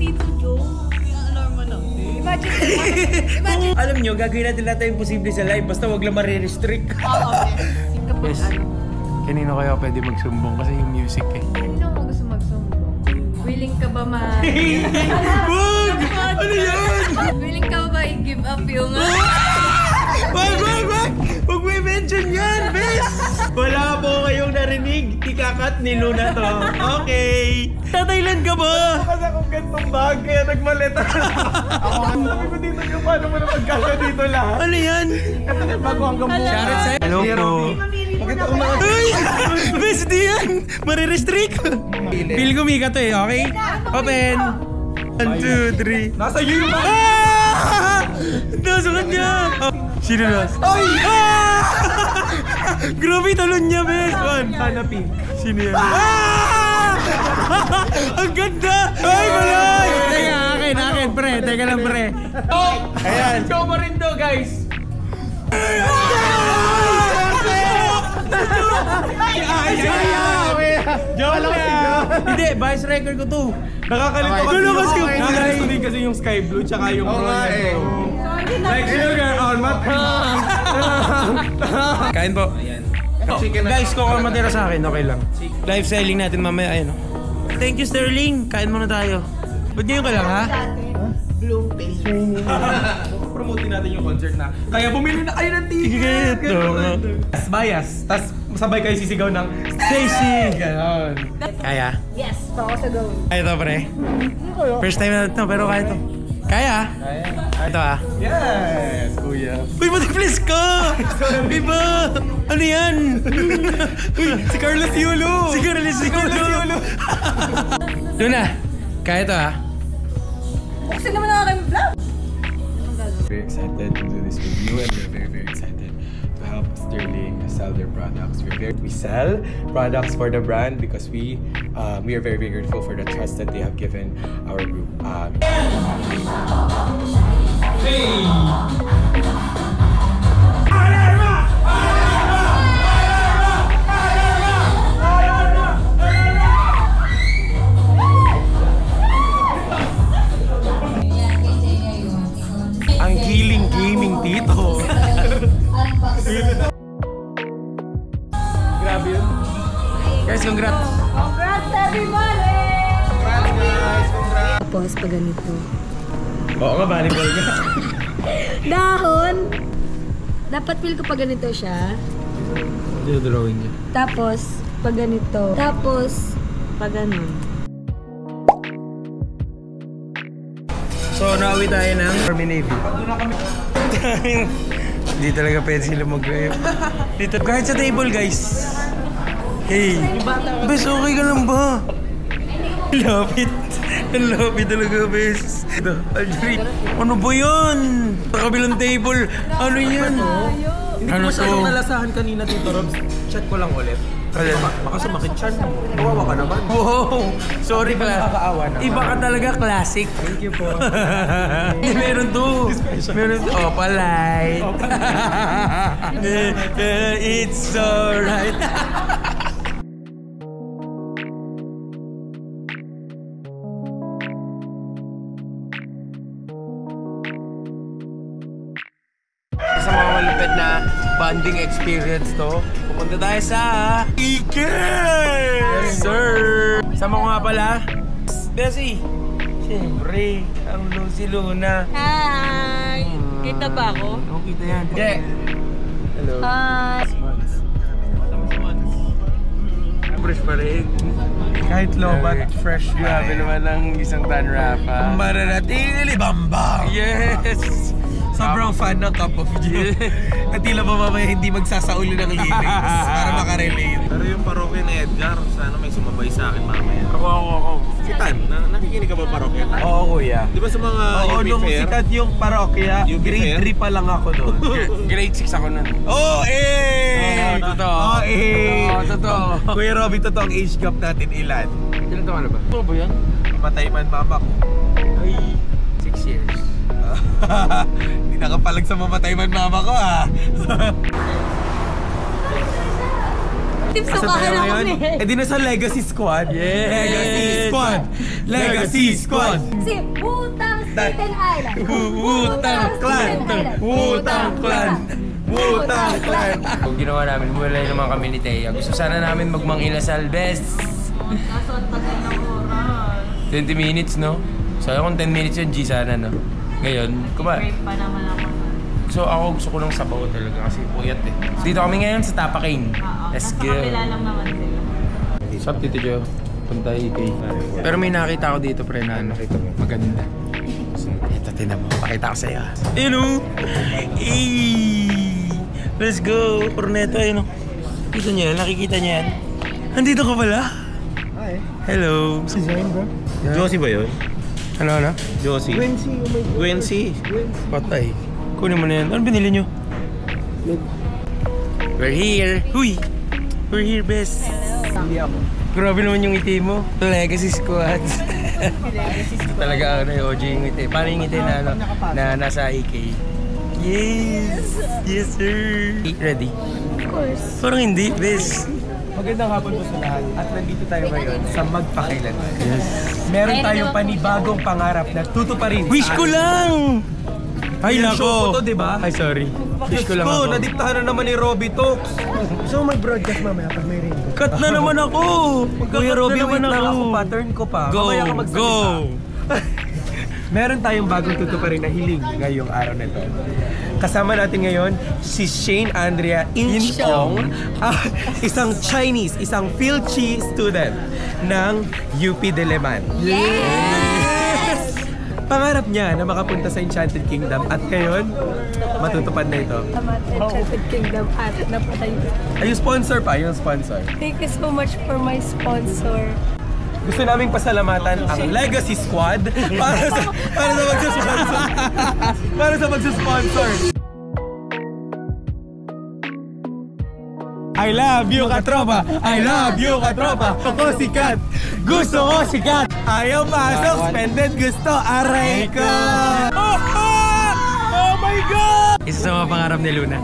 dito, Joe. Alarma lang. Imagine. Alam nyo, gagawin natin lahat yung posible sa live. Basta wag lang marirestrict. Oo, yes. Kanino kaya pwede magsumbong kasi yung music eh. Ano mo gusto magsumbong? Willing ka ba Wag! Ano yan? Willing ka ba i-give up yung... Wag! Huwag may mention yan, bes! Wala po kayong narinig. Ikakat ni Luna to. Okay. Tatailan ka ba? Kasi akong gantong bag kaya nagmaleta. Ako sabi ko dito yung paano mo na magkasa dito lahat. Ano yan? Ito na bago hanggang bukas. Sharon sa'yo. Hello po. Bakit ako mga... Uy! Bes, di yan! Marirestrict. Feel ko mika to eh, okay? Open. 1, 2, 3. Nasa iyo yung bag! Nasa kanya! Sino na? Ay! Grabe talon niya, bes! Hanapin. Sino yan? Ang ganda! Ay, malay! Teka, akin, pre. Teka lang, pre. Ayan. Show mo rin to, guys. Joke lang! Hindi, vice record ko to. Nakakalito kasi yung sky blue tsaka yung brown. Like sugar on my tongue. Kain po. Guys, kung ako matira sa akin, okay lang. Live selling natin mamaya, ayun. Thank you, Sterling. Kain muna tayo. Ba't ngayon ka lang, ha? Blue face. Promote natin yung concert na. Kaya bumili na kayo ng ticket. Bias. Tapos sabay kayo sisigaw ng Stacy. Ganon. Kaya? Yes, pa ako sa go. Kaya to, pre? First time na ito, pero kaya to. Kaya? Ito, ah. Yes, kuya. Uy, mati-please ka! Iba! Ano yan? Uy, Si Carlos Yulo. si Carlos Yulo! Luna, kaya to, ah. Buksan naman ang aking vlog. Very excited to do this with you and we're very, very excited to help Sterling sell their products. We sell products for the brand because we are very, very grateful for the trust that they have given our group. Ang healing gaming dito. Grabe yun. Guys, congrats! Congrats, everybody! Congrats guys! Congrats! Tapos pag ganito. Oo nga, volleyball ka. Dahon! Dapat feel ko pag ganito siya. Ito drawing niya. Tapos, pag ganito. Tapos, pag ganun. So, nauwi tayo ng Army Navy. Hindi talaga pwede sila mag-grab. Dito, kahit sa table, guys. Hey, bes, okay ka lang ba? Lapit. Ang lapit talaga, bes. Ito, Audrey. Ano ba yan? Sa kabilang table. Ano yan? Hindi ko masyadong nalasahan kanina, Tito Robs. Chat ko lang ulit. Baka sumakit siya. Kawawa ka naman. Wow! Sorry pala. Nakakaawa naman. Iba ka talaga, classic. Thank you po. Meron to. Meron to. Oh, polite. It's alright. Sa mga malupit na bonding experience to, pupunta tayo sa Ike! Yes, sir! Sama ko nga pala, Bessie. Siyempre, ang si Luna. Hi! Kita ba ako? Oo, kita yan. Okay. Hello. Hi! Fresh pa rin. Kahit low but fresh. Grabe naman ang isang Dan Rafa. Mananatili bambang! Yes! Sobrang fan ng Cup of Joe. Na tila ba mamaya hindi magsasauli ng lyrics para makarelate. Pero yung parokya ni Edgar, sana may sumabay sa akin mamaya. Ako. Si Tan, nakikinig ka ba parokya? Tan? Oo, kuya. Di ba sa mga Oo, UP nung Fair? sikat yung parokya, UP grade Fair? 3 pa lang ako doon. Grade 6 ako nun. Oh, eh! Totoo. Oh, eh! Totoo. Kuya Robby, totoo ang age gap natin ilan? Ilan taon na ba? Ito ba yan? Patay man mama ko. Ay, 6 years. Hindi nakapalag sa mamatay man mama ko ah. Team Asa Sukahan tayo ako ngayon? eh. Eh di na sa Legacy Squad. Yes! Legacy Squad! Legacy Squad! Si Wutang Staten Island. Wutang Clan! Wutang Clan! Wutang Clan! Kung ginawa namin, wala naman kami ni Thea. Gusto sana namin magmang inasal, best. 20 minutes, no? So, kung 10 minutes yun, G sana, no? Ngayon, Break pa naman ako. So, ako gusto ko ng sabaw talaga kasi puyat eh. Dito kami ngayon sa Tapa King. Let's go. Nakapila lang naman sila. Sup, Tito Joe? Punta kay. Pero may nakita ko dito, pre, na ano, maganda. Ito, tinan mo. Pakita ko sa'yo. Ayun o! Let's go! Corneto, ayun o. Kita niyo yan? Nakikita niyo yan? Andito ka pala? Hi. Hello! Si Zayn, bro. Josie ba yun? Ano? Josie. Quincy, oh my God. Quincy. Patay. Kunin mo na yan. Ano binili niyo? We're here! Huy! We're here, best! Hindi ako. Grabe naman yung ngiti mo. Legacy Squad. Talaga ano yung OG yung ngiti. Paano yung ngiti na ano, na nasa AK? Yes! Yes, sir! Ready? Of course. Parang hindi, best. Magandang hapon po sa lahat at nandito tayo ngayon sa Magpakailanman. Yes. Meron tayong panibagong pangarap na tutuparin. Wish ko lang! Ay, Yung show ko nako! to, di ba? Ay, sorry. Wish ko lang ako. Nadiktahan na naman ni Robby Talks. So may broadcast mamaya pag may rainbow. Cut na naman ako! Kuya Robby, wait naman lang ako. pattern ko pa. Go! Mamaya ka magsalita. Go! Meron tayong bagong tutuparin na hiling ngayong araw na ito. Kasama natin ngayon si Shane Andrea Inchong, isang Chinese, isang Phil Chi student ng UP Diliman. Yes! Pangarap niya na makapunta sa Enchanted Kingdom at ngayon, matutupad na ito. Salamat, Enchanted Kingdom at napatay. Ay, yung sponsor pa, yung sponsor. Thank you so much for my sponsor. Gusto naming pasalamatan ang Legacy Squad para sa magsusponsor. Para sa magsusponsor. I love you, katropa! I love you, katropa! Ako sikat! Gusto ko sikat! Ayaw pasok, suspended gusto, aray ko! Oh my God! Isa sa mga pangarap ni Luna.